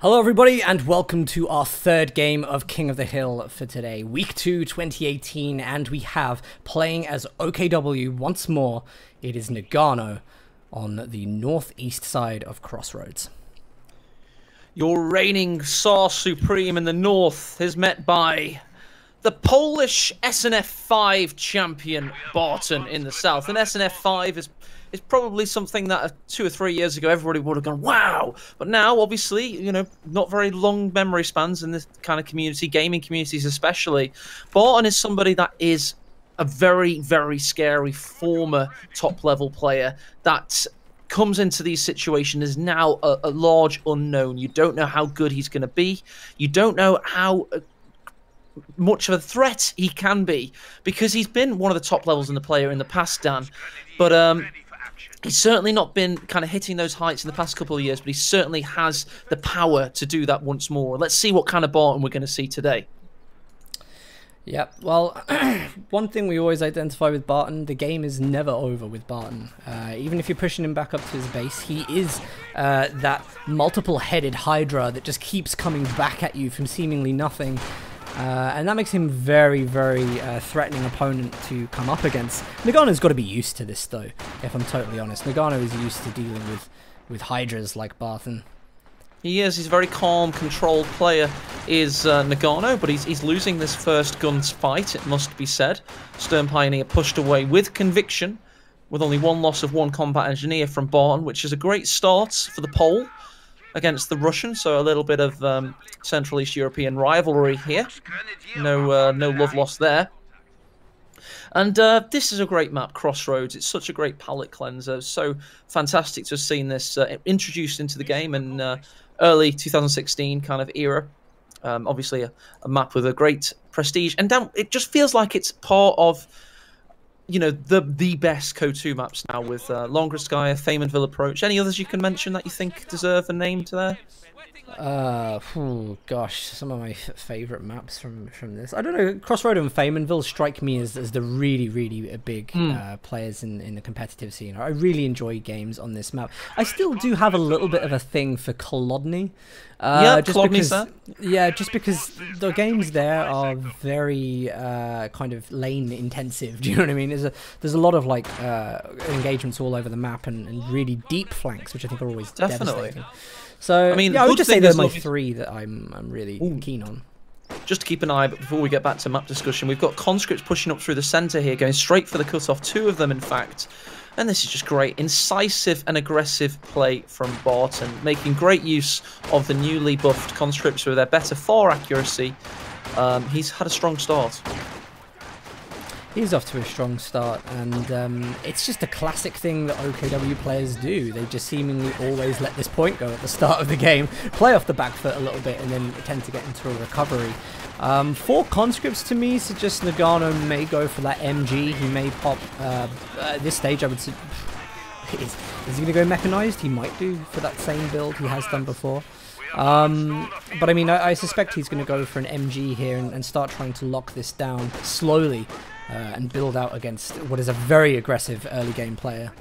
Hello everybody and welcome to our third game of King of the Hill for today, Week 2 2018, and we have playing as OKW once more, it is Nagano on the northeast side of Crossroads. Your reigning Tsar Supreme in the north is met by the Polish SNF5 champion Barton in the south. And SNF5 is probably something that 2 or 3 years ago everybody would have gone, wow! But now, obviously, you know, not very long memory spans in this kind of community, gaming communities especially. Barton is somebody that is a very, very scary former top-level player that comes into these situations is now a large unknown. You don't know how good he's going to be. You don't know how much of a threat he can be, because he's been one of the top levels in the player in the past, Dan. But he's certainly not been kind of hitting those heights in the past couple of years, but he certainly has the power to do that once more. Let's see what kind of Barton we're going to see today. Yeah, well, one thing we always identify with Barton, the game is never over with Barton. Even if you're pushing him back up to his base, he is that multiple-headed Hydra that just keeps coming back at you from seemingly nothing. And that makes him very, very threatening opponent to come up against. Nagano's got to be used to this, though, if I'm totally honest. Nagano is used to dealing with Hydras like Barton. He is. He's a very calm, controlled player, is Nagano, but he's losing this first guns fight, it must be said. Stern Pioneer pushed away with conviction, with only one loss of one combat engineer from Barton, which is a great start for the Pole against the Russian, so a little bit of Central East European rivalry here. No love lost there. And this is a great map, Crossroads. It's such a great palette cleanser. So fantastic to have seen this introduced into the game in early 2016 kind of era. Obviously a map with a great prestige. And Dan, it just feels like it's part of, you know, the best KotH maps now, with Longreskaya, Faymanville Approach. Any others you can mention that you think deserve a name to there? Gosh, some of my favorite maps from this. I don't know, Crossroad and Faymanville strike me as the really, really big players in the competitive scene. I really enjoy games on this map. I still do have a little bit of a thing for Kolodny. Just because the games there are very kind of lane intensive. Do you know what I mean? There's a lot of like engagements all over the map and really deep flanks, which I think are always devastating. So I mean, yeah, I would just say they're my three that I'm really keen on. Just to keep an eye, but before we get back to map discussion, we've got conscripts pushing up through the centre here, going straight for the cutoff. 2 of them, in fact. And this is just great. Incisive and aggressive play from Barton, making great use of the newly buffed conscripts with their better fire accuracy. He's had a strong start. He's off to a strong start, and it's just a classic thing that OKW players do. They just seemingly always let this point go at the start of the game, play off the back foot a little bit, and then tend to get into a recovery. 4 conscripts to me suggest Nagano may go for that MG. He may pop at this stage. I would say, is he going to go mechanized? He might do for that same build he has done before. But I mean, I suspect he's going to go for an MG here and start trying to lock this down slowly and build out against what is a very aggressive early game player.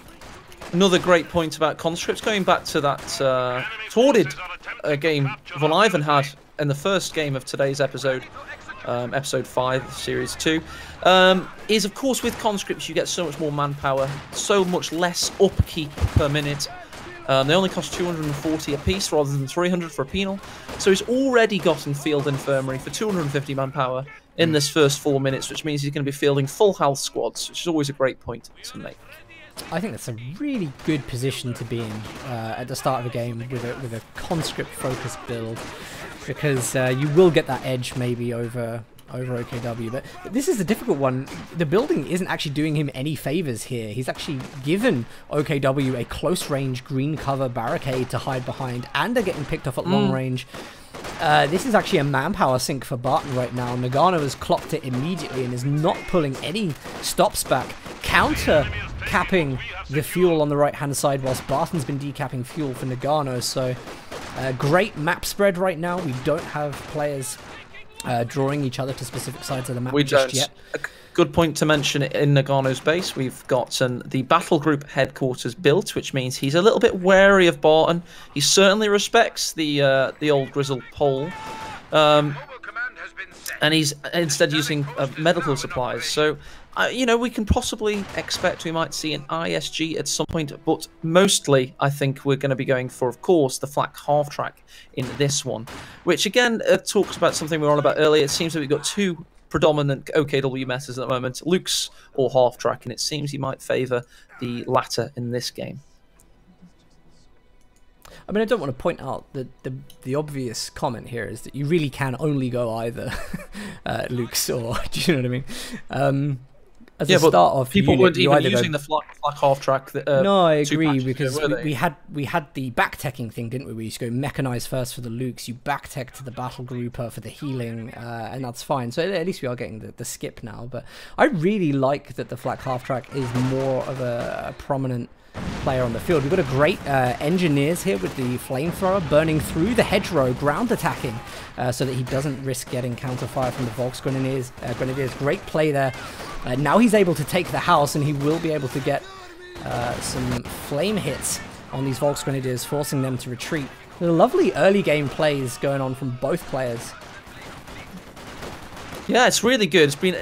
Another great point about conscripts, going back to that torrid game Von Ivan had in the first game of today's episode, episode 5 of series 2, is of course with conscripts you get so much more manpower, so much less upkeep per minute. They only cost 240 a piece rather than 300 for a penal, so he's already gotten field infirmary for 250 manpower in this first 4 minutes, which means he's going to be fielding full health squads, which is always a great point to make. I think that's a really good position to be in at the start of a game with a conscript-focused build, because you will get that edge maybe over OKW, but this is the difficult one. The building isn't actually doing him any favors here. He's actually given OKW a close-range green cover barricade to hide behind, and they're getting picked off at long range. This is actually a manpower sink for Barton right now. Nagano has clocked it immediately and is not pulling any stops back, counter-capping the fuel on the right-hand side whilst Barton's been decapping fuel for Nagano. So great map spread right now. We don't have players drawing each other to specific sides of the map just yet. Good point to mention in Nagano's base. We've got the battle group headquarters built, which means he's a little bit wary of Barton. He certainly respects the old grizzled Pole, and he's instead using medical supplies. So, you know, we can possibly expect we might see an ISG at some point, but mostly I think we're going to be going for, of course, the flak half track in this one, which again talks about something we were on about earlier. It seems that we've got two predominant OKW metas at the moment, Luke's or half track, and it seems he might favour the latter in this game. I mean, I don't want to point out that the obvious comment here is that you really can only go either Luke's or, do you know what I mean? As a start off, people weren't even using the flak half track. No, I agree, because we had the back teching thing, didn't we? We used to go mechanize first for the Lukes, you back tech to the battle grouper for the healing, and that's fine. So at least we are getting the skip now. But I really like that the flak half track is more of a prominent player on the field. We've got a great engineers here with the flamethrower burning through the hedgerow, ground attacking, so that he doesn't risk getting counterfire from the Volks Grenadiers. Great play there. Now he's able to take the house, and he will be able to get some flame hits on these Volks Grenadiers, forcing them to retreat. There are lovely early game plays going on from both players. Yeah, it's really good. It's been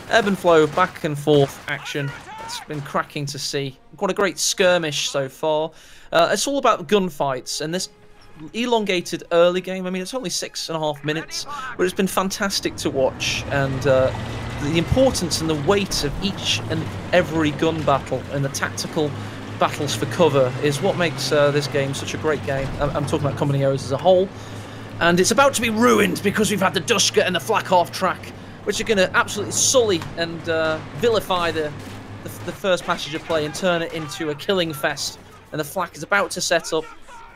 ebb and flow, back and forth action. It's been cracking to see. What a great skirmish so far. It's all about gunfights, and this elongated early game, I mean, it's only 6.5 minutes, but it's been fantastic to watch, and the importance and the weight of each and every gun battle and the tactical battles for cover is what makes this game such a great game. I'm talking about Company O's as a whole, and it's about to be ruined because we've had the Dushka and the flak half track, which are going to absolutely sully and vilify the first passage of play and turn it into a killing fest, and the flak is about to set up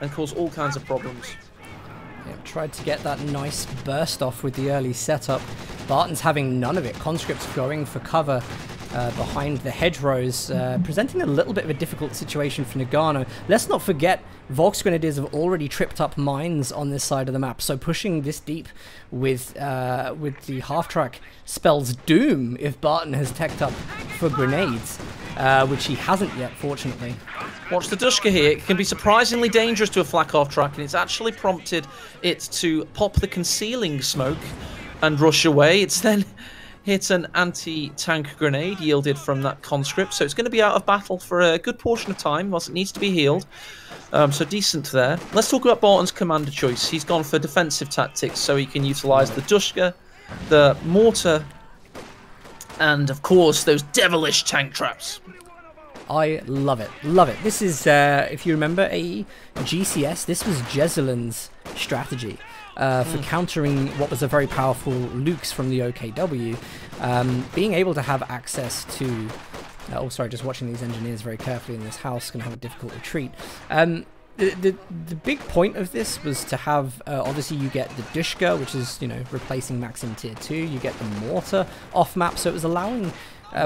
and cause all kinds of problems. Yeah, tried to get that nice burst off with the early setup. Barton's having none of it. Conscripts going for cover behind the hedgerows, presenting a little bit of a difficult situation for Nagano. Let's not forget, Volks Grenadiers have already tripped up mines on this side of the map, so pushing this deep with the half-track spells doom if Barton has teched up for grenades, which he hasn't yet, fortunately. Watch the Dushka here. It can be surprisingly dangerous to a flak half-track, and it's actually prompted it to pop the concealing smoke and rush away. It's then hit an anti-tank grenade yielded from that conscript, so it's going to be out of battle for a good portion of time whilst it needs to be healed. So decent there. Let's talk about Barton's commander choice. He's gone for defensive tactics, so he can utilise the Dushka, the mortar, and of course those devilish tank traps. I love it. Love it. This is, if you remember, a GCS, this was Jezelin's strategy for countering what was a very powerful Lukes from the OKW. Being able to have access to... oh, sorry, just watching these engineers very carefully in this house, going to have a difficult retreat. The big point of this was to have, obviously you get the Dushka, which is, you know, replacing Maxim Tier 2, you get the mortar off map, so it was allowing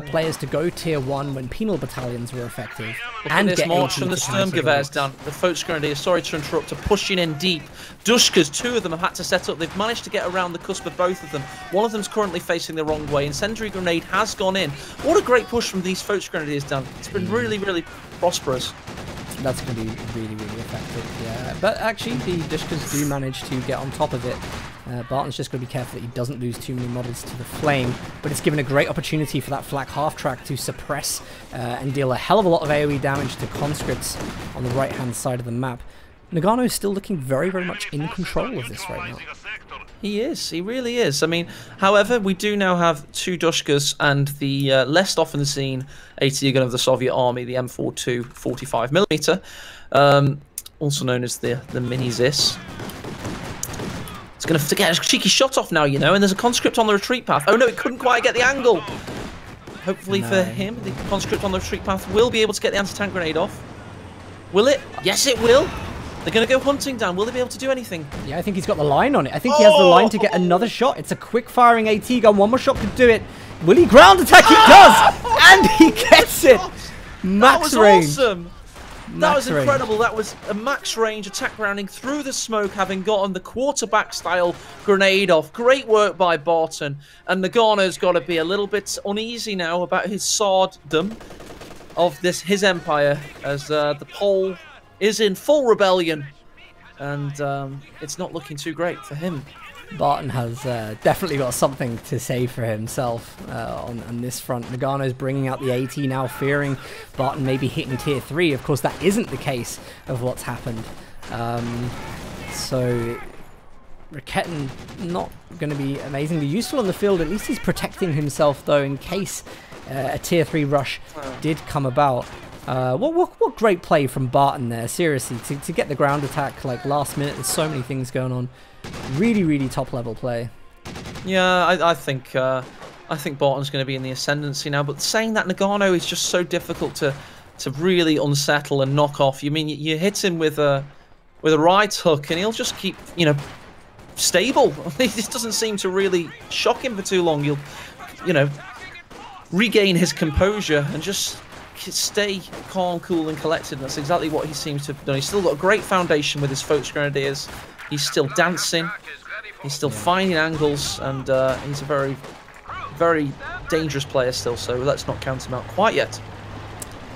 players to go Tier 1 when penal battalions were effective. And this march from the Sturmgewehrs down. The Volksgrenadiers, sorry to interrupt, are pushing in deep. Dushkas, two of them have had to set up. They've managed to get around the cusp of both of them. One of them's currently facing the wrong way. Incendiary grenade has gone in. What a great push from these Volksgrenadiers, Dan. It's been really, really prosperous. That's going to be really, really effective, yeah. But actually, the Dushkas do manage to get on top of it. Barton's just got to be careful that he doesn't lose too many models to the flame, but it's given a great opportunity for that flak half-track to suppress and deal a hell of a lot of AoE damage to conscripts on the right-hand side of the map. Nagano is still looking very, very much in control of this right now. He is, he really is. I mean, however, we do now have two Dushkas and the less often seen AT gun of the Soviet Army, the M42 45mm, also known as the Mini Zis. It's going to get a cheeky shot off now, you know, and there's a conscript on the retreat path. Oh no, it couldn't quite get the angle. Hopefully for him, the conscript on the retreat path will be able to get the anti-tank grenade off. Will it? Yes, it will. They're going to go hunting down. Will they be able to do anything? Yeah, I think he's got the line on it. I think he has the line to get another shot. It's a quick-firing AT gun. One more shot could do it. Will he ground attack? He does! And he gets it! Max range. Awesome. That was incredible. That was a max range attack grounding through the smoke, having gotten the quarterback style grenade off. Great work by Barton. And Nagano's got to be a little bit uneasy now about his sworddom of his empire, as the Pole is in full rebellion. And it's not looking too great for him. Barton has definitely got something to say for himself on this front. Nagano's bringing out the AT now, fearing Barton maybe hitting tier 3. Of course, that isn't the case of what's happened. So Raketin not going to be amazingly useful on the field. At least he's protecting himself, though, in case a tier 3 rush did come about. What great play from Barton there, seriously, to get the ground attack like last minute. There's so many things going on. Really top level play. Yeah, I think Barton's going to be in the ascendancy now. But saying that, Nagano is just so difficult to really unsettle and knock off. You mean you hit him with a right hook and he'll just keep, you know, stable. This doesn't seem to really shock him for too long. He'll, you know, regain his composure and just stay calm, cool, and collected. And that's exactly what he seems to have done. He's still got a great foundation with his Folks Grenadiers. He's still dancing. He's still finding angles, and he's a very dangerous player still. So let's not count him out quite yet.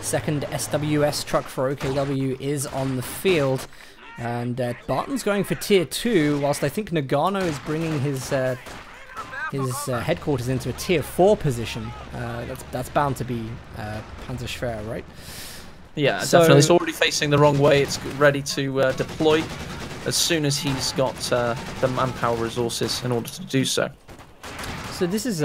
Second SWS truck for OKW is on the field, and Barton's going for tier 2, whilst I think Nagano is bringing his headquarters into a tier 4 position. That's bound to be Panzerschwer, right? Yeah, so, definitely. It's already facing the wrong way. It's ready to deploy as soon as he's got the manpower resources in order to do so. So this is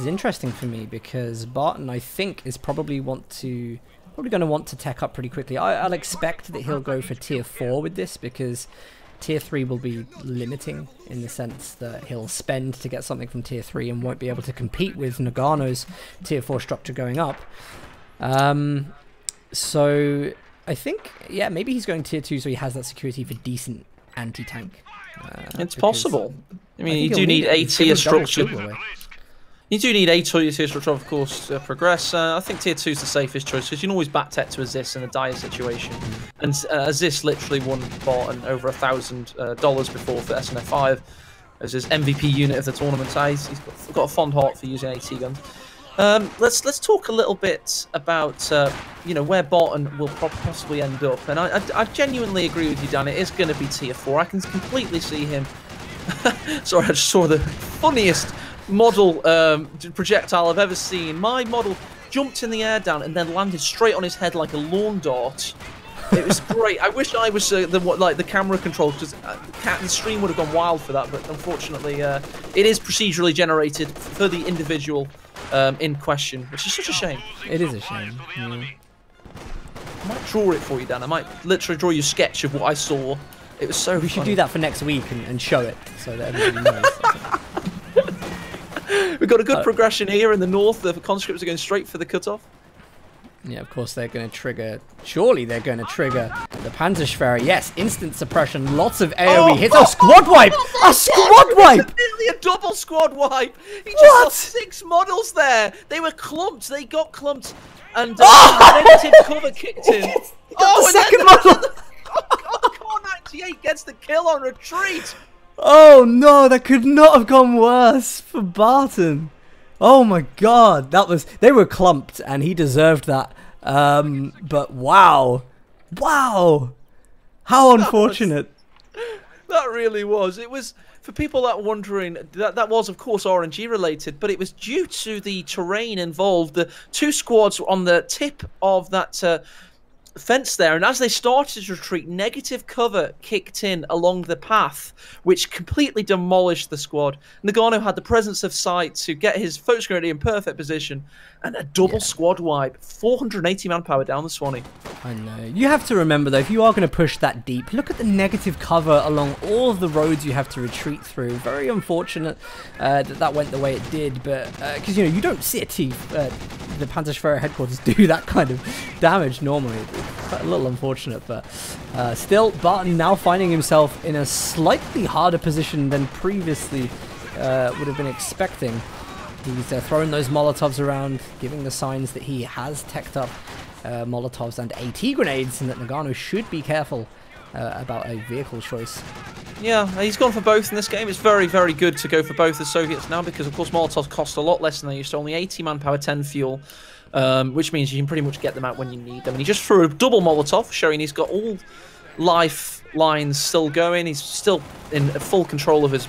interesting for me, because Barton, I think, is probably going to want to tech up pretty quickly. I'll expect that he'll go for tier 4 with this, because tier 3 will be limiting in the sense that he'll spend to get something from tier 3 and won't be able to compete with Nagano's tier 4 structure going up. So I think, yeah, maybe he's going tier 2 so he has that security for decent anti-tank. It's possible. I mean, you do need a tier structure. You do need a tier structure, of course, to progress. I think tier 2 is the safest choice, because you can always back tech to Aziz in a dire situation. And Aziz literally won Barton over $1,000 before for SNF 5 as his MVP unit of the tournament. He's got a fond heart for using AT guns. Let's talk a little bit about you know, where Barton will possibly end up. And I genuinely agree with you, Dan. It is going to be tier 4. I can completely see him. Sorry, I just saw the funniest model projectile I've ever seen. My model jumped in the air down and then landed straight on his head like a lawn dart. It was great. I wish I was the camera controls, because the stream would have gone wild for that. But unfortunately, it is procedurally generated for the individual in question, which is such a shame. It is a shame. Yeah. I might draw it for you, Dan. I might literally draw you a sketch of what I saw. It was so We should do that for next week and show it so that everybody knows. We've got a good progression here in the north. The conscripts are going straight for the cutoff. Yeah, of course they're going to trigger. Surely they're going to trigger the Panzerschwer. Yes, instant suppression. Lots of AoE hits. Oh, squad wipe! A squad wipe! Nearly a double squad wipe. He just got 6 models there. They were clumped. They got clumped, and negative cover kicked in. The second model. KotH gets the kill on retreat. Oh no, that could not have gone worse for Barton. Oh my god, they were clumped and he deserved that. But wow. How unfortunate. That really was. It was, for people that were wondering, that was of course RNG related, but it was due to the terrain involved. The 2 squads were on the tip of that fence there, and as they started to retreat, negative cover kicked in along the path, which completely demolished the squad. Nagano had the presence of sight to get his Folks Grenadier in perfect position, and a double squad wipe. 480 manpower down the Swanee. I know. You have to remember, though, if you are going to push that deep, look at the negative cover along all of the roads you have to retreat through. Very unfortunate that went the way it did, but because, you know, you don't see the Panzerschwer headquarters do that kind of damage normally. It's quite a little unfortunate, but still, Barton now finding himself in a slightly harder position than previously would have been expecting. He's throwing those Molotovs around, giving the signs that he has teched up Molotovs and AT grenades, and that Nagano should be careful about a vehicle choice. Yeah, he's gone for both in this game. It's very, very good to go for both the Soviets now because, of course, Molotovs cost a lot less than they used to. Only 80 manpower, 10 fuel, which means you can pretty much get them out when you need them. And he just threw a double Molotov, showing he's got all lifelines still going. He's still in full control of his,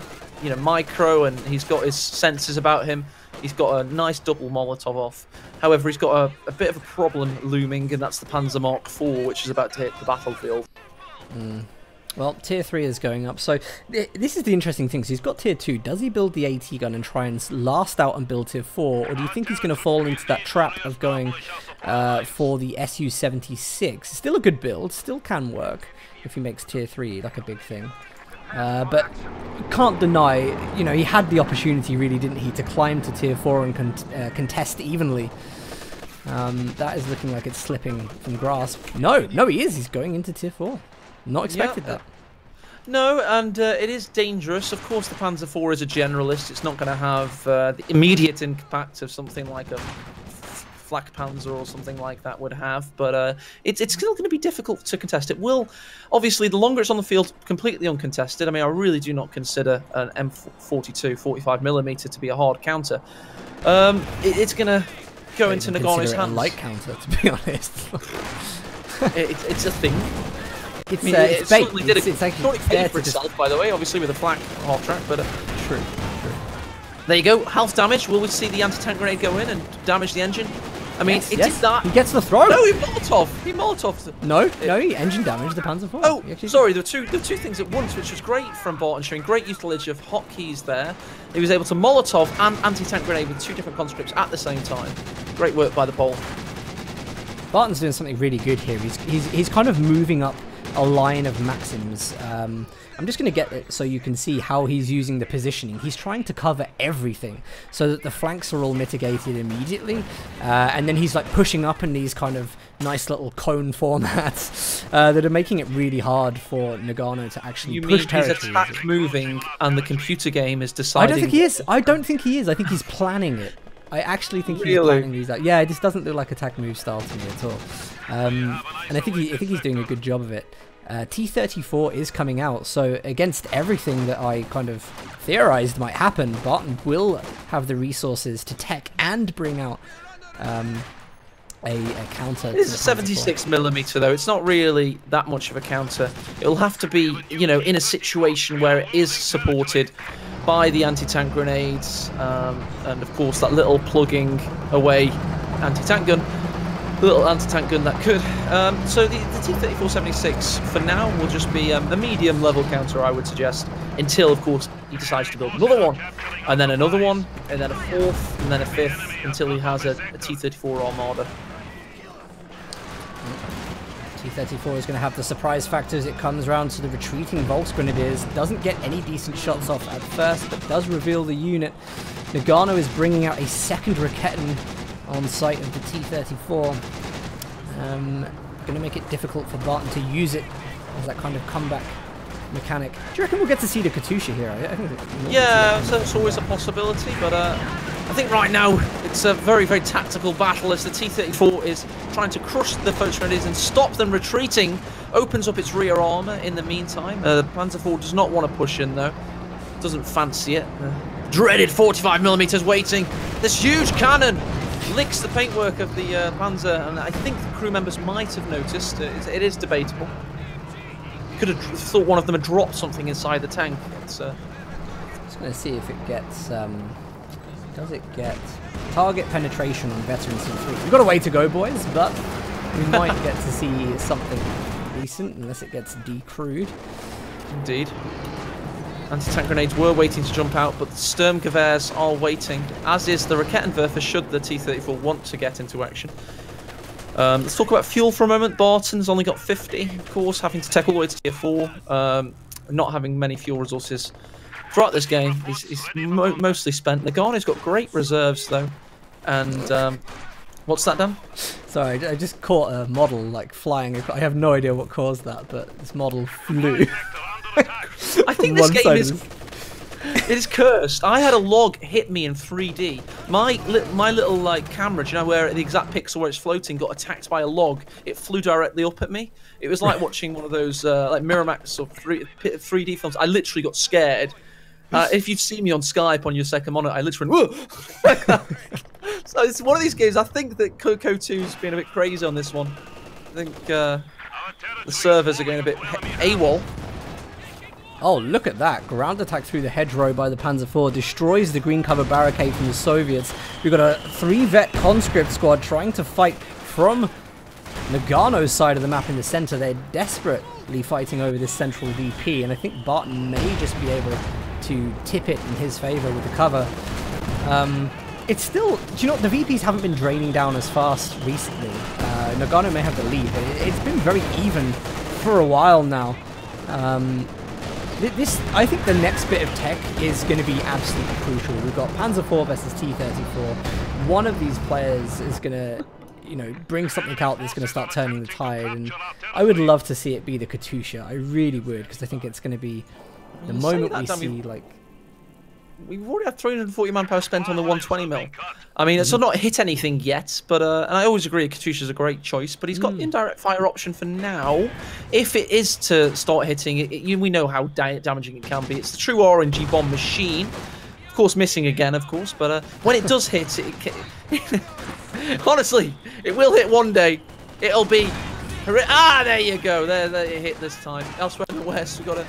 micro, and he's got his sensors about him. He's got a nice double Molotov off. However, he's got a bit of a problem looming, and that's the Panzer Mark IV, which is about to hit the battlefield. Well, tier 3 is going up, so this is the interesting thing. So he's got tier 2. Does he build the AT gun and try and last out and build tier 4, or do you think he's going to fall into that trap of going for the SU-76? Still a good build, still can work if he makes tier 3 like a big thing. But can't deny, he had the opportunity, really, didn't he, to climb to tier 4 and contest evenly. That is looking like it's slipping from grasp. No, he is. He's going into tier 4. Not expected that. No, and it is dangerous. Of course, the Panzer IV is a generalist. It's not going to have the immediate impact of something like a Flak Panzer or something like that would have, but it's still going to be difficult to contest. It will, obviously, the longer it's on the field, completely uncontested. I mean, I really do not consider an M42 45mm to be a hard counter. It's going to go into Nagano's hands. A light counter, to be honest. It's a thing. It's, I mean, it certainly did it's like for itself, by the way, obviously with the flak half track, but true. There you go, half damage. Will we see the anti-tank grenade go in and damage the engine? I mean, yes, it did that. He gets the throw. No, he Molotoved. No, he engine damaged the Panzer IV. Oh, sorry, there were two things at once, which was great from Barton, showing great usage of hotkeys there. He was able to Molotov and anti-tank grenade with two different conscripts at the same time. Great work by the Pole. Barton's doing something really good here. He's kind of moving up a line of Maxims. I'm just going to get it so you can see how he's using the positioning. He's trying to cover everything so that the flanks are all mitigated immediately, and then he's like pushing up in these kind of nice little cone formats that are making it really hard for Nagano to actually push territory. He's attack moving and the computer game is deciding? I don't think he is. I don't think he is. I think he's planning it. I actually think he's planning these out. Yeah, it just doesn't look like attack move style to me at all. And I think he's doing a good job of it. T-34 is coming out, so against everything that I kind of theorized might happen, Barton will have the resources to tech and bring out a counter. It is a 76mm though. It's not really that much of a counter. It'll have to be, in a situation where it is supported by the anti-tank grenades, and of course that little plugging away anti-tank gun. Little anti-tank gun that could. So the T-34-76 for now will just be a medium level counter, I would suggest, until of course he decides to build another one, and then another one, and then a fourth, and then a fifth, until he has a T-34 Armada. T-34 is going to have the surprise factor as it comes around to the retreating Volksgrenadiers. Doesn't get any decent shots off at first, but does reveal the unit. Nagano is bringing out a second Raketen on sight of the T-34. Going to make it difficult for Barton to use it as that kind of comeback mechanic. Do you reckon we'll get to see the Katusha here? I think yeah, so it's always a possibility, but I think right now it's a very, very tactical battle as the T-34 is trying to crush the Volksgrenadiers and stop them retreating, opens up its rear armour in the meantime. The Panzer IV does not want to push in though, doesn't fancy it. Dreaded 45mm waiting. This huge cannon licks the paintwork of the Panzer, and I think the crew members might have noticed. It is debatable. Could have thought one of them had dropped something inside the tank. It's just going to see if it gets. Does it get target penetration on veteran C3? We've got a way to go, boys, but we might get to see something decent unless it gets decrewed. Indeed. Anti-tank grenades were waiting to jump out, but the Sturmgewehrs are waiting, as is the Raketenwerfer should the T-34 want to get into action. Let's talk about fuel for a moment. Barton's only got 50, of course, having to take all the way to tier 4, not having many fuel resources throughout this game. He's mostly spent. Nagano's got great reserves, though. And what's that, Dan? Sorry, I just caught a model like flying. I have no idea what caused that, but this model flew. I think this game is... It is cursed. I had a log hit me in 3D. My little like camera, do you know where the exact pixel where it's floating, got attacked by a log. It flew directly up at me. It was like watching one of those like Miramax or 3D films. I literally got scared. If you've seen me on Skype on your second monitor, I literally went, whoa! So it's one of these games. I think that KotH been a bit crazy on this one. I think the servers are going a bit AWOL. Oh, look at that. Ground attack through the hedgerow by the Panzer IV destroys the green cover barricade from the Soviets. We've got a 3-vet conscript squad trying to fight from Nagano's side of the map in the center. They're desperately fighting over this central VP, and I think Barton may just be able to tip it in his favor with the cover. It's still, do you know what, the VPs haven't been draining down as fast recently. Nagano may have the lead, but it's been very even for a while now. I think the next bit of tech is going to be absolutely crucial. We've got Panzer IV versus T-34. One of these players is going to, you know, bring something out that's going to start turning the tide, and I would love to see it be the Katusha. I really would, because I think it's going to be the moment we see, like... We've already had 340 manpower spent on the 120mm. I mean, it's not hit anything yet, but and I always agree Katusha's a great choice, but he's got the indirect fire option for now. If it is to start hitting, we know how damaging it can be. It's the true RNG bomb machine. Of course, missing again, of course, but when it does hit, honestly, it will hit one day. It'll be... there you go. There it hit this time. Elsewhere in the west, we've got a...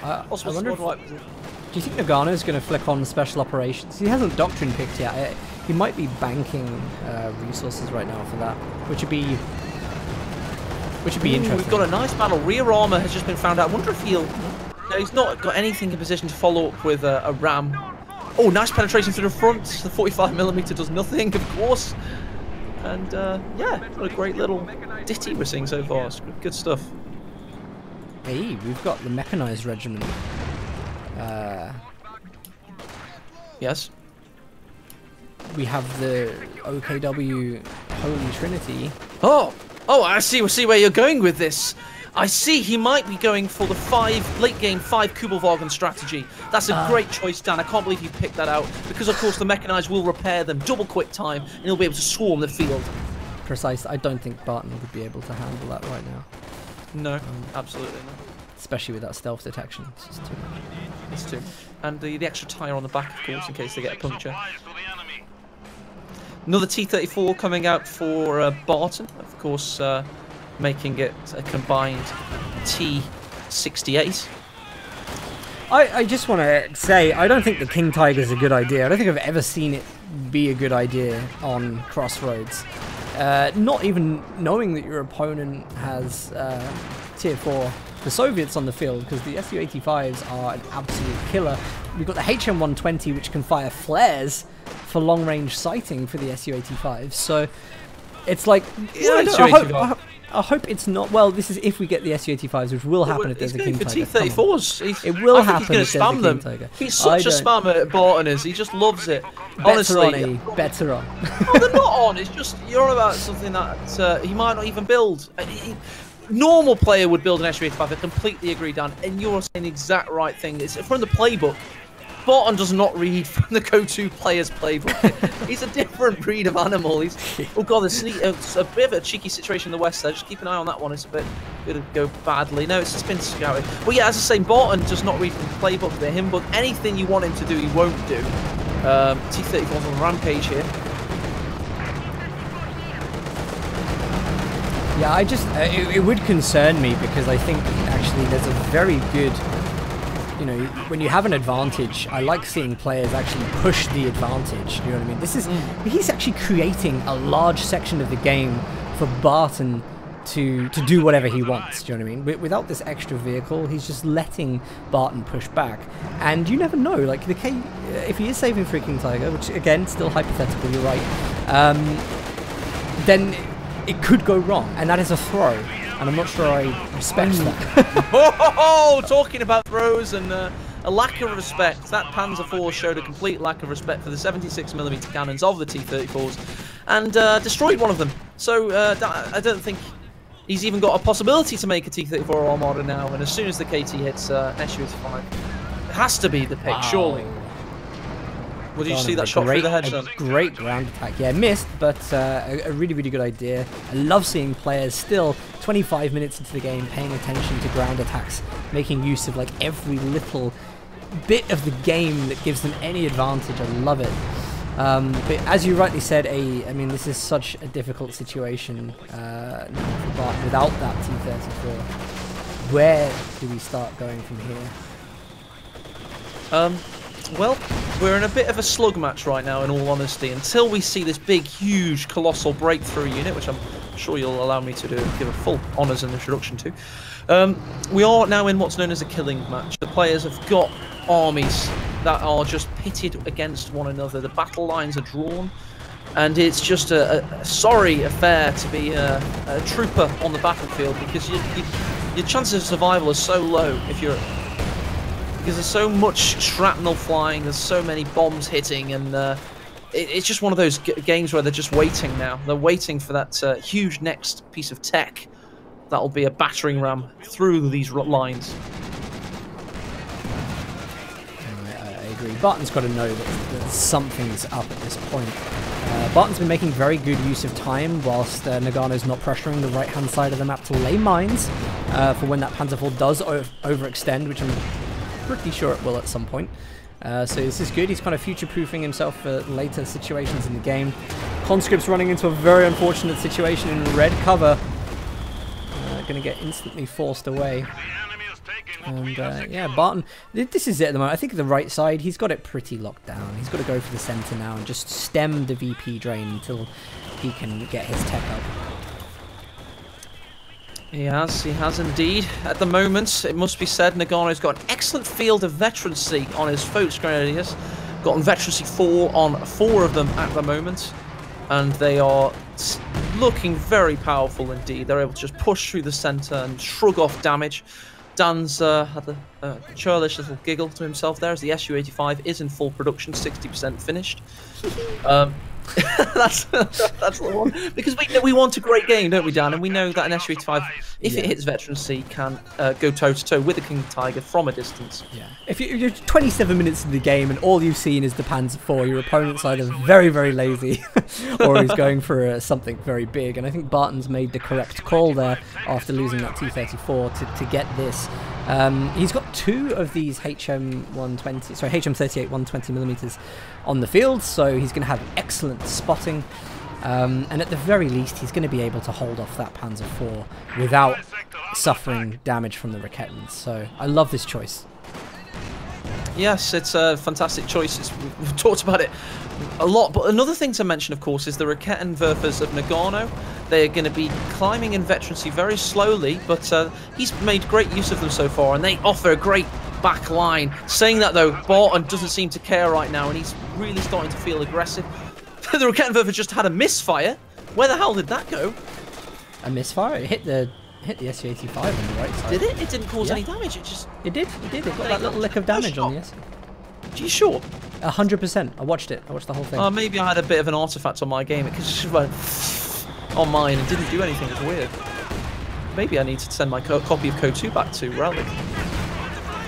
Do you think Nagano's going to flick on special operations? He hasn't doctrine picked yet. He might be banking resources right now for that, which would be interesting. We've got a nice battle. Rear armor has just been found out. I wonder if he's not got anything in position to follow up with a ram. Oh, nice penetration through the front. The 45mm does nothing, of course. And yeah, what a great little ditty we're seeing so far. It's good stuff. Hey, we've got the mechanized regiment. Yes. We have the OKW Holy Trinity. Oh, I see. We'll see where you're going with this. I see he might be going for the late game 5 Kubelwagen strategy. That's a great choice, Dan. I can't believe you picked that out, because of course the mechanized will repair them double quick time, and he'll be able to swarm the field. Precise. I don't think Barton would be able to handle that right now. No, absolutely not. Especially with that stealth detection. It's just too much. It's too. And the extra tyre on the back, of course, in case they get a puncture. Another T-34 coming out for Barton, of course, making it a combined T-68. I just want to say, I don't think the King Tiger is a good idea. I don't think I've ever seen it be a good idea on Crossroads. Not even knowing that your opponent has Tier 4, the Soviets on the field, because the Su-85s are an absolute killer. We've got the HM-120, which can fire flares for long-range sighting for the Su-85s. So it's like, I hope it's not. Well, this is if we get the Su-85s, which will happen if there's a King Tiger. T-34s. It will happen if there's a King Tiger. He's such a spammer at Barton, is he just loves it. Honestly, better on. No, they're not on. It's just you're on about something that he might not even build. Normal player would build an Su-85. I completely agree, Dan, and you're saying the exact right thing. It's from the playbook. Barton does not read from the KotH player's playbook. He's a different breed of animal. Oh god, it's a bit of a cheeky situation in the west there. Just keep an eye on that one. It's a bit going to go badly. No, it's just been scouted. Well, yeah, as I say, Barton does not read from the playbook, the hymn book. Anything you want him to do, he won't do. T-34's on the rampage here. Yeah, I just it would concern me, because I think actually there's a very good, you know, when you have an advantage, I like seeing players actually push the advantage. You know what I mean? This is he's actually creating a large section of the game for Barton to do whatever he wants. Do you know what I mean? Without this extra vehicle, he's just letting Barton push back, and you never know. Like the if he is saving for a King Tiger, which again still hypothetical, you're right. Then it could go wrong, and that is a throw, and I'm not sure I respect that. Oh, talking about throws and a lack of respect. That Panzer IV showed a complete lack of respect for the 76mm cannons of the T-34s, and destroyed one of them. So I don't think he's even got a possibility to make a T-34 Armada now, and as soon as the KT hits Su-85, it has to be the pick, surely. What do you see that shot through the hedge then? Great ground attack. Yeah, missed, but a really, really good idea. I love seeing players still 25 minutes into the game paying attention to ground attacks, making use of like every little bit of the game that gives them any advantage. I love it. But as you rightly said, I mean, this is such a difficult situation now for Barton without that T-34. Where do we start going from here? Well, we're in a bit of a slug match right now, in all honesty, until we see this big, huge, colossal breakthrough unit, which I'm sure you'll allow me to give a full honours and introduction to. We are now in what's known as a killing match. The players have got armies that are just pitted against one another. The battle lines are drawn, and it's just a sorry affair to be a trooper on the battlefield, because your chances of survival are so low because there's so much shrapnel flying, there's so many bombs hitting, and it's just one of those games where they're just waiting now. They're waiting for that huge next piece of tech that'll be a battering ram through these lines. I agree. Barton's got to know that something's up at this point. Barton's been making very good use of time whilst Nagano's not pressuring the right-hand side of the map to lay mines for when that Panzerfaust does overextend, which I'm pretty sure it will at some point. So this is good. He's kind of future-proofing himself for later situations in the game. Conscript's running into a very unfortunate situation in red cover. Going to get instantly forced away. And yeah, Barton, this is it at the moment. I think the right side, he's got it pretty locked down. He's got to go for the centre now and just stem the VP drain until he can get his tech up. He has indeed. At the moment, it must be said, Nagano's got an excellent field of veterancy on his Volksgrenadiers. Gotten veterancy 4 on 4 of them at the moment. And they are looking very powerful indeed. They're able to just push through the centre and shrug off damage. Dan's had a churlish little giggle to himself there as the SU-85 is in full production, 60% finished. That's the one, because we want a great game, don't we, Dan? And we know that an SU-85, if it hits veterancy, can go toe-to-toe with the King Tiger from a distance. Yeah. If you're 27 minutes in the game and all you've seen is the Panzer IV, your opponent's either very, very lazy or he's going for something very big. And I think Barton's made the correct call there after losing that T-34 to get this. He's got 2 of these HM-120, sorry, HM-38 120mm on the field, so he's going to have excellent spotting, and at the very least he's going to be able to hold off that Panzer IV without suffering damage from the Raketans. So I love this choice. Yes, it's a fantastic choice. We've talked about it a lot, but another thing to mention, of course, is the Raketenwerfers of Nagano. They are going to be climbing in veterancy very slowly, but he's made great use of them so far, and they offer a great back line. Saying that, though, Barton doesn't seem to care right now, and he's really starting to feel aggressive. The Raketenwerfer just had a misfire. Where the hell did that go? A misfire? It hit the SU-85 on the right side. Did it? It didn't cause any damage. It did. It got that little lick of damage on the SU. Are you sure? 100%. I watched it. I watched the whole thing. Maybe I had a bit of an artifact on my game. It just went on mine and didn't do anything. It's weird. Maybe I need to send my copy of KotH 2 back to Rally.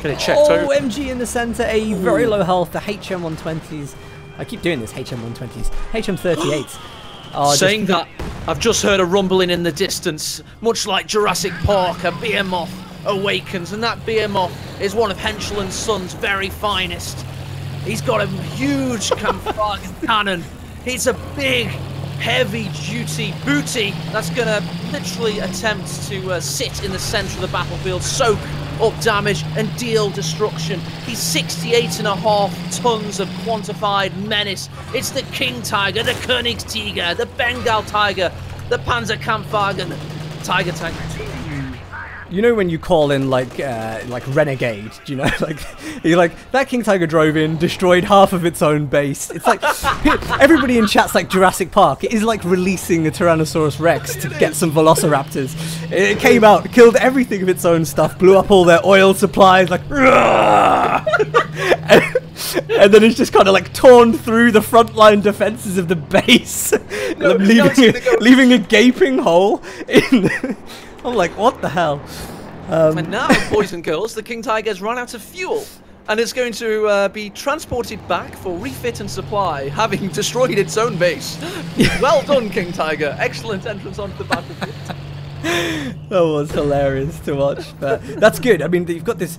Get it checked out. MG in the centre, a very low health, the HM-120s. I keep doing this, HM-120s. HM-38s. Saying that, I've just heard a rumbling in the distance. Much like Jurassic Park, a behemoth awakens, and that behemoth is one of Henschel and Son's very finest. He's got a huge Kampfwagen cannon. It's a big, heavy-duty booty that's going to literally attempt to sit in the centre of the battlefield, soak up damage and deal destruction. He's 68.5 tons of quantified menace. It's the King Tiger, the Königstiger, the Bengal Tiger, the Panzer Kampfwagen, Tiger Tank 2. You know when you call in like Renegade, do you know? You're like, that King Tiger drove in, destroyed half of its own base. It's like, everybody in chat's like Jurassic Park. It is like releasing a Tyrannosaurus Rex to get some Velociraptors. It came out, killed everything of its own stuff, blew up all their oil supplies, like, and then it's just kind of like torn through the frontline defenses of the base, leaving a gaping hole in. I'm like, what the hell? And now, boys and girls, the King Tiger's run out of fuel. and it's going to be transported back for refit and supply, having destroyed its own base. Well done, King Tiger. Excellent entrance onto the battlefield. That was hilarious to watch, but that's good. I mean, you've got this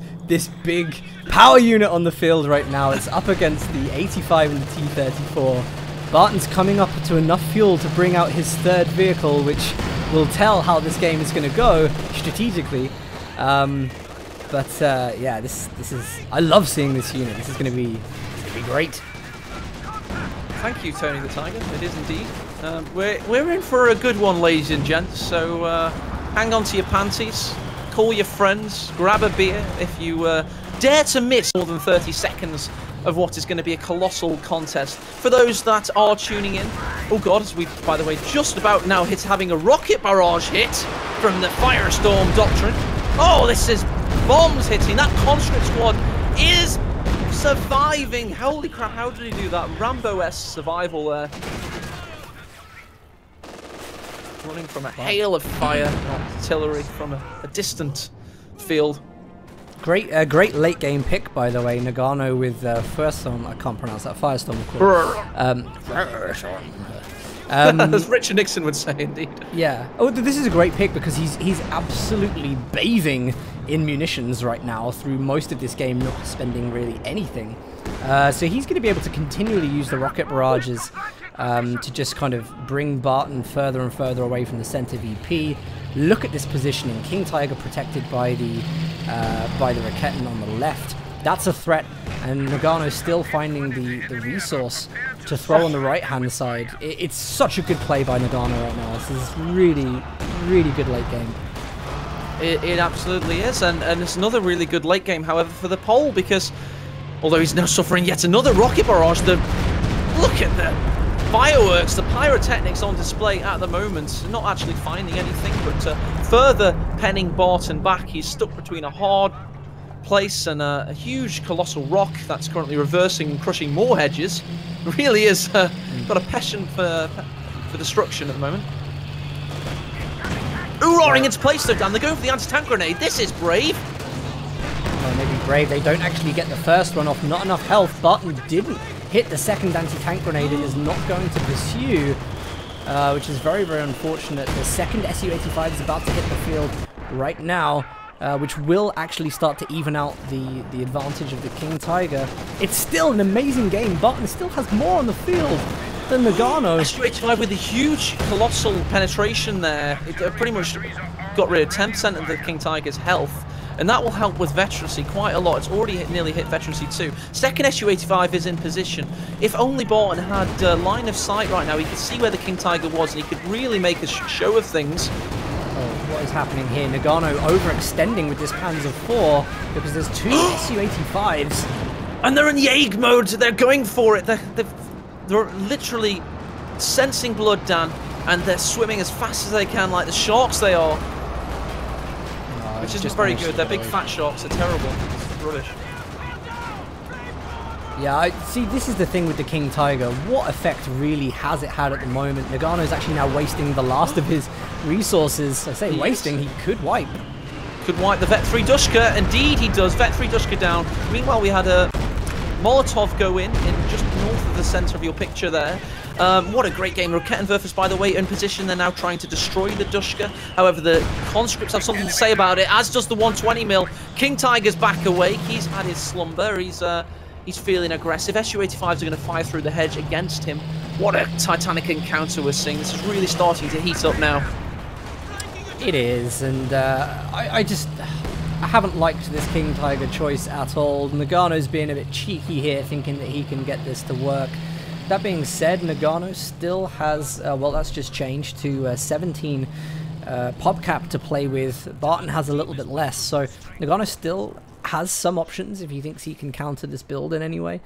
big power unit on the field right now. It's up against the 85 and the T-34. Barton's coming up to enough fuel to bring out his third vehicle, which will tell how this game is going to go strategically. Yeah, this is. I love seeing this unit. This is going to be great. Thank you, Tony the Tiger. It is indeed. We're in for a good one, ladies and gents. So hang on to your panties, call your friends, grab a beer if you dare to miss more than 30 seconds of what is going to be a colossal contest. For those that are tuning in, oh god, as we, by the way, just about now having a rocket barrage hit from the Firestorm Doctrine. Oh, this is bombs hitting. That conscript squad is surviving. Holy crap, how did he do that? Rambo-esque survival there. Running from a hail of fire and artillery from a distant field. Great late game pick, by the way. Nagano with Firestorm. I can't pronounce that. Firestorm, of course. As Richard Nixon would say, indeed. Yeah. Oh, this is a great pick because he's absolutely bathing in munitions right now through most of this game, not spending really anything. So he's going to be able to continually use the rocket barrages to just kind of bring Barton further and further away from the center VP. Look at this positioning. King Tiger protected by the Raketin on the left. That's a threat, and Nagano's still finding the resource to throw on the right-hand side. It's such a good play by Nagano right now. This is really, really good late game. It absolutely is, and it's another really good late game, however, for the Pole, because although he's now suffering yet another rocket barrage, look at the fireworks, the pyrotechnics on display at the moment, not actually finding anything, but further penning Barton back. He's stuck between a hard place and a huge colossal rock that's currently reversing and crushing more hedges. Really is got a passion for destruction at the moment. Ooh, roaring into place though, Dan. They're going for the anti-tank grenade. This is brave. Well, maybe brave. They don't actually get the first one off. Not enough health. Barton didn't hit the second anti-tank grenade. It is not going to pursue, which is very, very unfortunate. The second Su-85 is about to hit the field right now, which will actually start to even out the advantage of the King Tiger. It's still an amazing game. Barton still has more on the field than Nagano. Su-85 with a huge, colossal penetration there. It pretty much got rid of 10% of the King Tiger's health. And that will help with veterancy quite a lot. It's already nearly hit veterancy too. Second Su-85 is in position. If only Barton had line of sight right now, he could see where the King Tiger was and he could really make a show of things. Oh, what is happening here? Nagano overextending with this Panzer IV because there's two Su-85s. And they're in Jäg mode. They're going for it. They're literally sensing blood, Dan, and they're swimming as fast as they can like the sharks they are. Which isn't very good. They're big fat sharks. They're terrible. It's rubbish. Yeah, see, this is the thing with the King Tiger. What effect really has it had at the moment? Nagano's actually now wasting the last of his resources. I say wasting, he could wipe. Could wipe the Vet 3 Dushka. Indeed, he does. Vet 3 Dushka down. Meanwhile, we had a Molotov go in just north of the center of your picture there. What a great game. Rakettenwerfers, by the way, in position. They're now trying to destroy the Dushka. However, the conscripts have something to say about it, as does the 120 mil. King Tiger's back awake. He's had his slumber. He's feeling aggressive. Su-85s are going to fire through the hedge against him. What a titanic encounter we're seeing. This is really starting to heat up now. It is, and I haven't liked this King Tiger choice at all. Nagano's being a bit cheeky here, thinking that he can get this to work. That being said, Nagano still has, well, that's just changed to 17 PopCap to play with. Barton has a little bit less, so Nagano still has some options if he thinks he can counter this build in any way.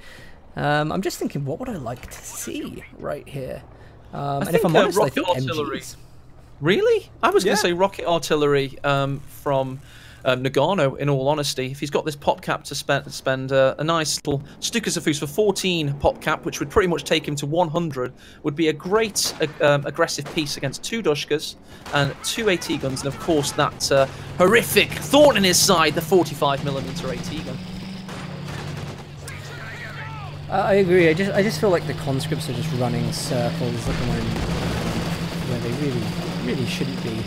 I'm just thinking, what would I like to see right here? And if I'm honest, I think MGs. Really? I was going to say rocket artillery from Nagano, in all honesty. If he's got this pop cap to spend a nice little Stukasafus for 14 pop cap, which would pretty much take him to 100, would be a great aggressive piece against 2 Dushkas and 2 AT guns, and of course that horrific thorn in his side, the 45mm AT gun. I agree. I just feel like the conscripts are just running circles at the moment where they really shouldn't be.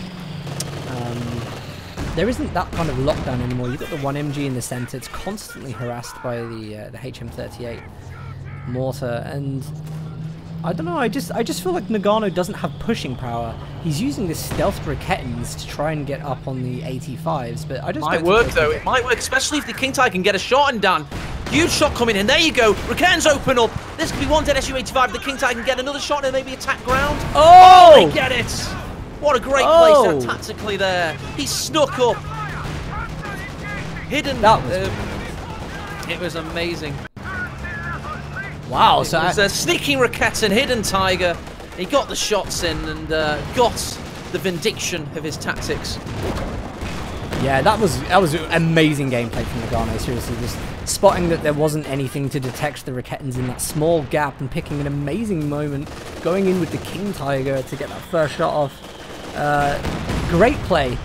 There isn't that kind of lockdown anymore. You've got the 1MG in the center. It's constantly harassed by the HM38 mortar, and I don't know. I just feel like Nagano doesn't have pushing power. He's using the stealth Rikettens to try and get up on the 85s, but I just might work though. It might work, especially if the King Tiger can get a shot in Dan. Huge shot coming in. There you go. Rikettens open up. This could be one dead SU-85. The King Tiger can get another shot and maybe attack ground. Oh! They get it. What a great place tactically there. He snuck up. Hidden. That was it was amazing. Wow. It was a sneaking Riketten, hidden Tiger. He got the shots in and got the vindication of his tactics. Yeah, that was amazing gameplay from Nagano. Seriously, just spotting that there wasn't anything to detect the Rikettens in that small gap and picking an amazing moment, going in with the King Tiger to get that first shot off. Great play,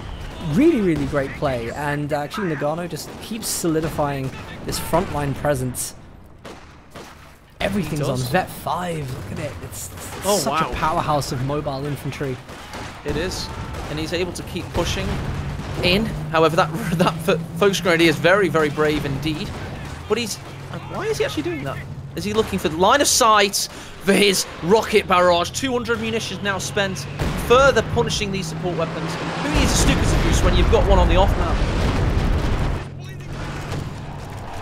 really great play, and actually Nagano just keeps solidifying this frontline presence. Everything's on Vet 5. Look at it. It's such a powerhouse of mobile infantry. It is, and he's able to keep pushing in. However, that Focus Grenadier is very brave indeed. But why is he actually doing that? Is he looking for the line of sight for his rocket barrage? 200 munitions now spent, further punishing these support weapons. Who needs a Stukas Abuse when you've got one on the off map?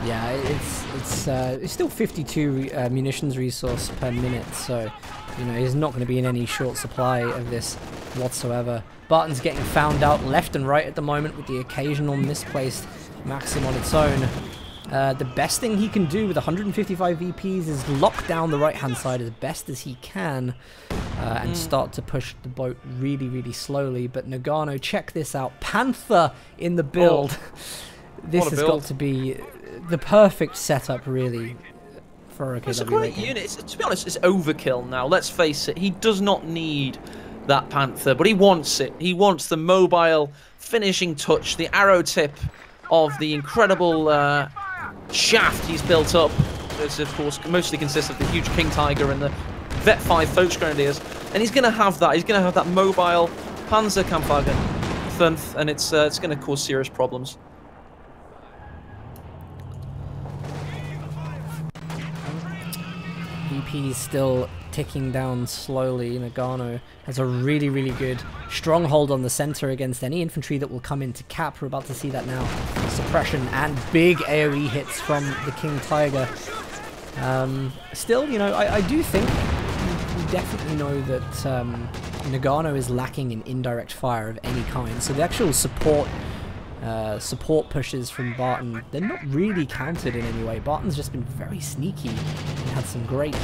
Yeah, it's still 52 munitions resource per minute, so you know he's not going to be in any short supply of this whatsoever. Barton's getting found out left and right at the moment with the occasional misplaced Maxim on its own. The best thing he can do with 155 VPs is lock down the right-hand side as best as he can and start to push the boat really slowly. But Nagano, check this out. Panther in the build. This has got to be the perfect setup, really, for OKW. It's a great unit. To be honest, it's overkill now. Let's face it. He does not need that Panther, but he wants it. He wants the mobile finishing touch, the arrow tip of the incredible shaft he's built up. This, of course, mostly consists of the huge King Tiger and the Vet 5 Focus Grenadiers, and he's going to have that. He's going to have that mobile Panzer Kampfwagen, and it's going to cause serious problems. VP is still ticking down slowly. Nagano has a really good stronghold on the center against any infantry that will come into cap. We're about to see that now. Suppression and big AoE hits from the King Tiger. Still, you know, I do think we definitely know that Nagano is lacking in indirect fire of any kind. So the actual support pushes from Barton, they're not really counted in any way. Barton's just been very sneaky and had some great...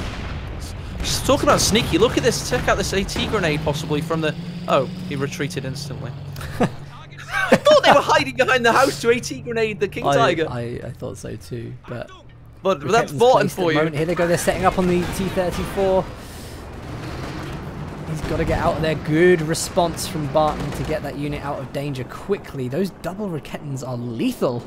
Just talking about sneaky, look at this, check out this AT grenade possibly from the... Oh, he retreated instantly. I thought they were hiding behind the house to AT grenade the King Tiger. I thought so too, but that's Barton for you. Here they go, they're setting up on the T-34. He's got to get out of there. Good response from Barton to get that unit out of danger quickly. Those double Rikettens are lethal.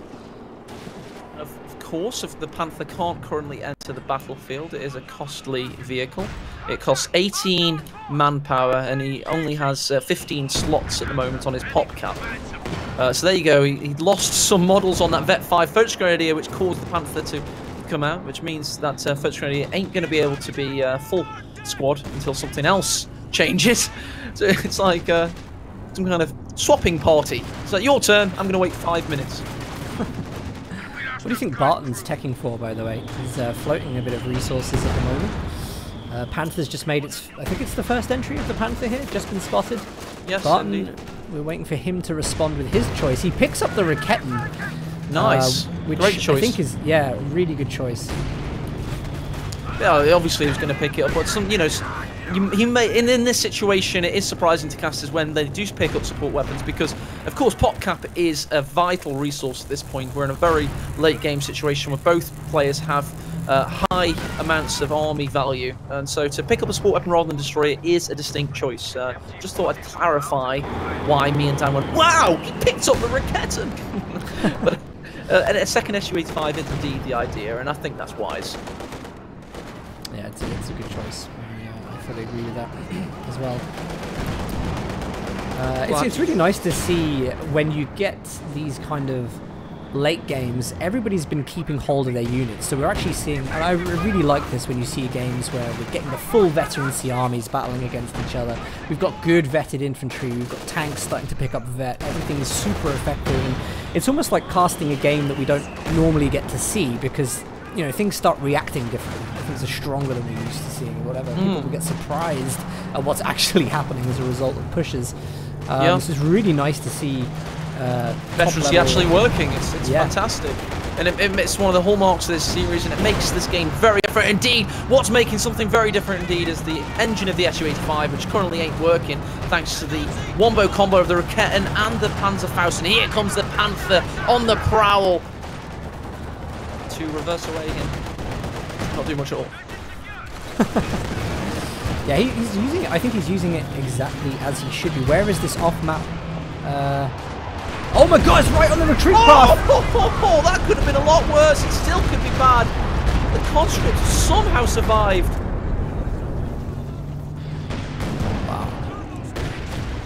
Of course, if the Panther can't currently enter the battlefield, it is a costly vehicle. It costs 18 manpower, and he only has 15 slots at the moment on his pop cap. So there you go. He lost some models on that Vet 5 Focus Grenadier, which caused the Panther to come out, which means that Focus Grenadier ain't going to be able to be full squad until something else changes. So it's like some kind of swapping party. So your turn, I'm going to wait 5 minutes. What do you think Barton's teching for, by the way? He's floating a bit of resources at the moment. Panther's just made its... I think it's the first entry of the Panther here, just been spotted. Yes, Barton, indeed. We're waiting for him to respond with his choice. He picks up the Riketten. Nice. Which great choice. I think is, yeah, really good choice. Yeah, obviously he was going to pick it up, but some, you know... He may, in this situation, it is surprising to casters when they do pick up support weapons because, of course, PopCap is a vital resource at this point. We're in a very late game situation where both players have high amounts of army value, and so to pick up a support weapon rather than destroy it is a distinct choice. Just thought I'd clarify why me and Dan went, wow, he picked up the Riketten! But a second SU-85 is indeed the idea, and I think that's wise. Yeah, it's a good choice. I fully agree with that as well. It's really nice to see when you get these kind of late games, everybody's been keeping hold of their units. So we're actually seeing, and I really like this when you see games where we're getting the full veterancy armies battling against each other. We've got good vetted infantry, we've got tanks starting to pick up vet, everything is super effective, and it's almost like casting a game that we don't normally get to see because, you know, things start reacting differently. Things are stronger than we're used to seeing, or whatever. People will get surprised at what's actually happening as a result of pushes. This is really nice to see. Veterancy actually working. It's fantastic, and it's one of the hallmarks of this series, and it makes this game very different indeed. What's making something very different indeed is the engine of the SU-85, which currently ain't working thanks to the wombo combo of the Raketen and the Panzerfaust. And here comes the Panther on the prowl to reverse away again. Not do much at all. Yeah, he's using it. I think he's using it exactly as he should be. Where is this off map? Oh my god, it's right on the retreat path! Oh, that could have been a lot worse. It still could be bad. The conscript somehow survived. Wow.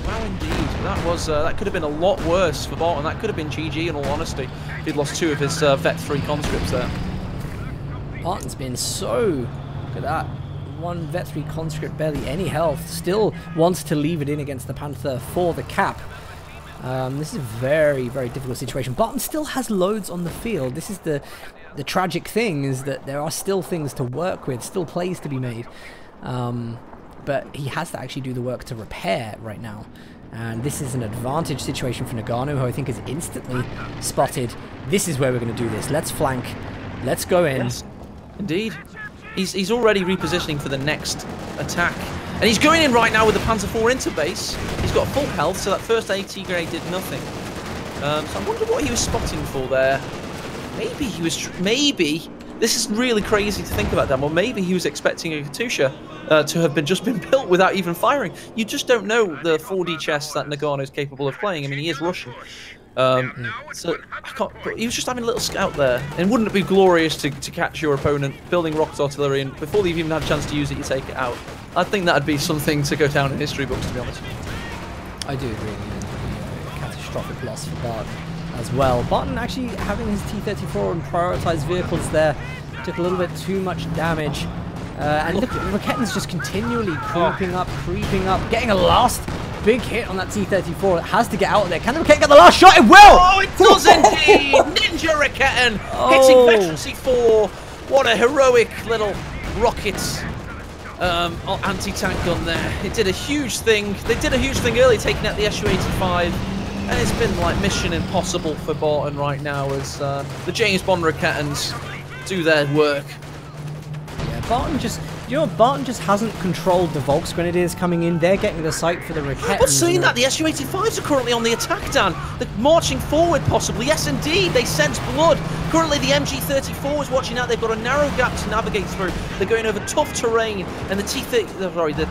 Wow, indeed. That could have been a lot worse for Barton. That could have been GG, in all honesty. He'd lost 2 of his Vet 3 conscripts there. Barton's been so... Look at that. 1 Vet 3 conscript, barely any health. Still wants to leave it in against the Panther for the cap. This is a very, very difficult situation. Barton still has loads on the field. This is the tragic thing, is that there are still things to work with, still plays to be made. But he has to actually do the work to repair right now. And this is an advantage situation for Nagano, who I think is instantly spotted. This is where we're going to do this. Let's flank. Let's go in. Yes, indeed. He's already repositioning for the next attack. And he's going in right now with the Panzer IV into base. He's got full health, so that first AT grade did nothing. So I wonder what he was spotting for there. Maybe he was... Maybe... This is really crazy to think about, Dan. Well, maybe he was expecting a Katusha to have just been built without even firing. You just don't know the 4D chess that Nagano is capable of playing. I mean, he is Russian. So I can't, but he was just having a little scout there. And wouldn't it be glorious to catch your opponent building rocket artillery, and before they've even had a chance to use it, you take it out? I think that'd be something to go down in history books, to be honest. I do agree. A catastrophic loss for Barton as well. Barton actually having his T-34 and prioritized vehicles there took a little bit too much damage. And look, Raketen's just continually creeping up, getting a last big hit on that T-34. It has to get out of there. Can the Raketen get the last shot? It will! Oh, it does indeed! Ninja Raketen hitting Veterancy 4. What a heroic little rocket anti-tank gun there. It did a huge thing. They did a huge thing early, taking out the SU-85. And it's been like mission impossible for Barton right now as the James Bond Raketens do their work. Yeah, Barton just... You know, Barton just hasn't controlled the Volksgrenadiers coming in. They're getting the sight for the Raketens. But saying that, the SU-85s are currently on the attack, Dan. They're marching forward, possibly. Yes, indeed. They sense blood. Currently, the MG-34 is watching out. They've got a narrow gap to navigate through. They're going over tough terrain, and the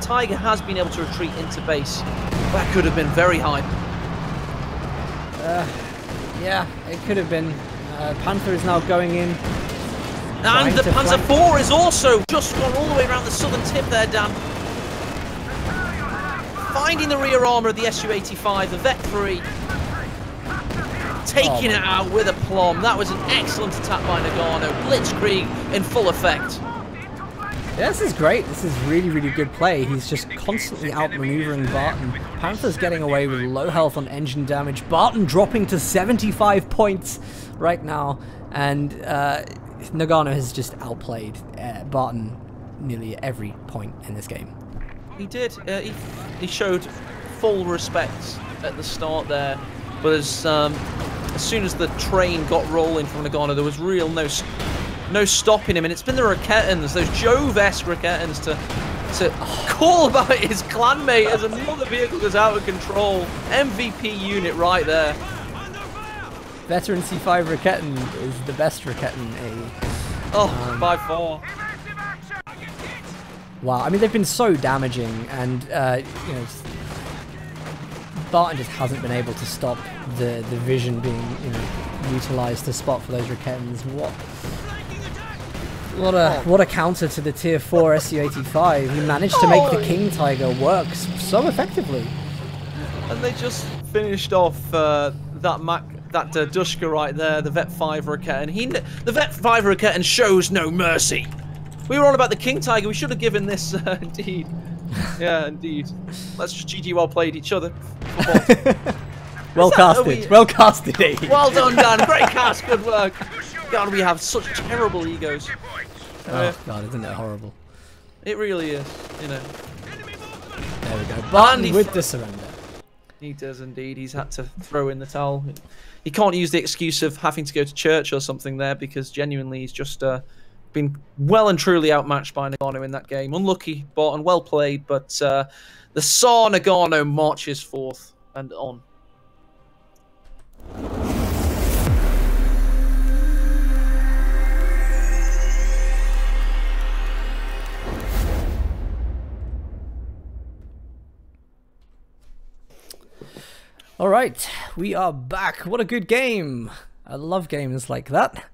Tiger has been able to retreat into base. That could have been very high. Yeah, it could have been. Panther is now going in. And the Panzer IV is also just gone all the way around the southern tip there, Dan. Finding the rear armour of the Su-85, the Vet 3. Taking it out with aplomb. That was an excellent attack by Nagano. Blitzkrieg in full effect. Yeah, this is great. This is really, really good play. He's just constantly outmaneuvering Barton. Panther's getting away with low health on engine damage. Barton dropping to 75 points right now. And Nagano has just outplayed Barton nearly at every point in this game. He did. He showed full respect at the start there. But as soon as the train got rolling from Nagano, there was real no stopping him, and it's been the Raketens, those Jove-esque Raketens, to call about his clanmate as another vehicle goes out of control. MVP unit right there. Veteran C5 Raketen is the best Raketen. By far. Wow, I mean they've been so damaging, and you know, Barton just hasn't been able to stop the vision being, you know, utilized to spot for those Raketens. What? What a counter to the tier 4 SU-85. He managed to make the King Tiger work so effectively. And they just finished off that Dushka right there, the Vet 5 Raket, and the Vet 5 Raket and shows no mercy. We were on about the King Tiger. We should have given this, indeed. Yeah, indeed. Let's just GG well played each other. Well casted. Well casted, eh? Well done, Dan. Great cast. Good work. God, we have such terrible egos. Oh, God, isn't it horrible? It really is, you know. There we go. Barton with the surrender. He does indeed. He's had to throw in the towel. He can't use the excuse of having to go to church or something there, because genuinely he's just been well and truly outmatched by Nagano in that game. Unlucky, Barton. Well played, but the Tsar Nagano marches forth and on. All right, we are back. What a good game. I love games like that.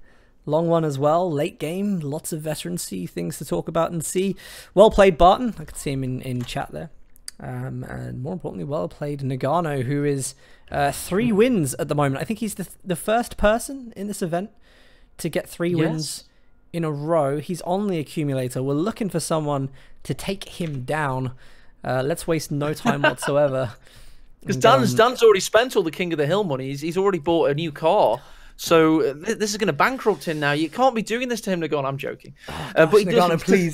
Long one as well, late game, lots of veterancy things to talk about and see. Well played, Barton. I could see him in chat there. And more importantly, well played Nagano, who is 3 wins at the moment. I think he's the first person in this event to get 3 wins in a row. He's on the accumulator. We're looking for someone to take him down. Let's waste no time whatsoever. Because Dan's already spent all the King of the Hill money. He's already bought a new car. So this is going to bankrupt him now. You can't be doing this to him, Nagano. I'm joking. But Nagano, please.